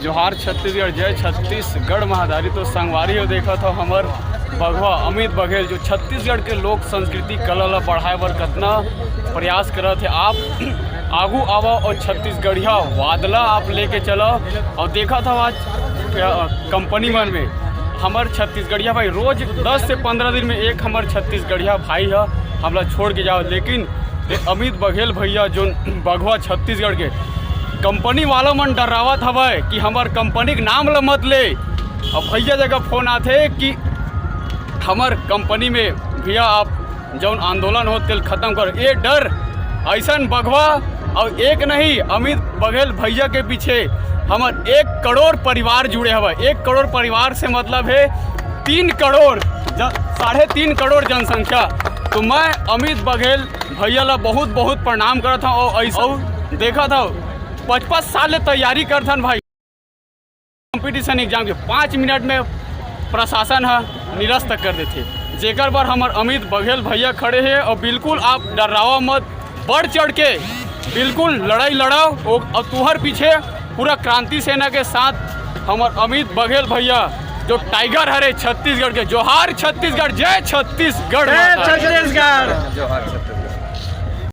जोहार छत्तीसगढ़, जय छत्तीसगढ़ महाधारी। तो संगवारी हो देखा था हमर बघवा अमित बघेल जो छत्तीसगढ़ के लोक संस्कृति कला ला बढ़ाए बर कतना प्रयास करत है। आप आगू आवा और छत्तीसगढ़िया वादला आप लेके चलो। और देखा था आज कंपनी मन में हमार छत्तीसगढ़िया भाई रोज 10 से 15 दिन में एक हमार छत्तीसगढ़िया भाई है हमला छोड़ के जाओ। लेकिन अमित बघेल भैया जो बघवा छत्तीसगढ़ के कंपनी वालों मन डरावत हवे कि हमार कंपनी के नाम ला मत ले। अब भैया जगह फोन आते कि हमार कंपनी में भैया आप जौन आंदोलन हो तेल खत्म कर। ये डर ऐसा बघवा और एक नहीं अमित बघेल भैया के पीछे हमार 1 करोड़ परिवार जुड़े हवे। 1 करोड़ परिवार से मतलब है 3 करोड़ 3.5 करोड़ जनसंख्या। तो मैं अमित बघेल भैया ला बहुत बहुत प्रणाम करता हूँ। और ऐसा देखा था 5-5 साल तैयारी करता भाई कंपटीशन एग्जाम के 5 मिनट में प्रशासन है निरस्त कर देते। जेकर बार हमार अमित बघेल भैया खड़े हैं और बिल्कुल आप डरावा मत, बढ़ चढ़ के बिल्कुल लड़ाई लड़ाओ। और तुहर पीछे पूरा क्रांति सेना के साथ हमार अमित बघेल भैया जो टाइगर हरे छत्तीसगढ़ के। जोहार छत्तीसगढ़, जय छत्तीसगढ़।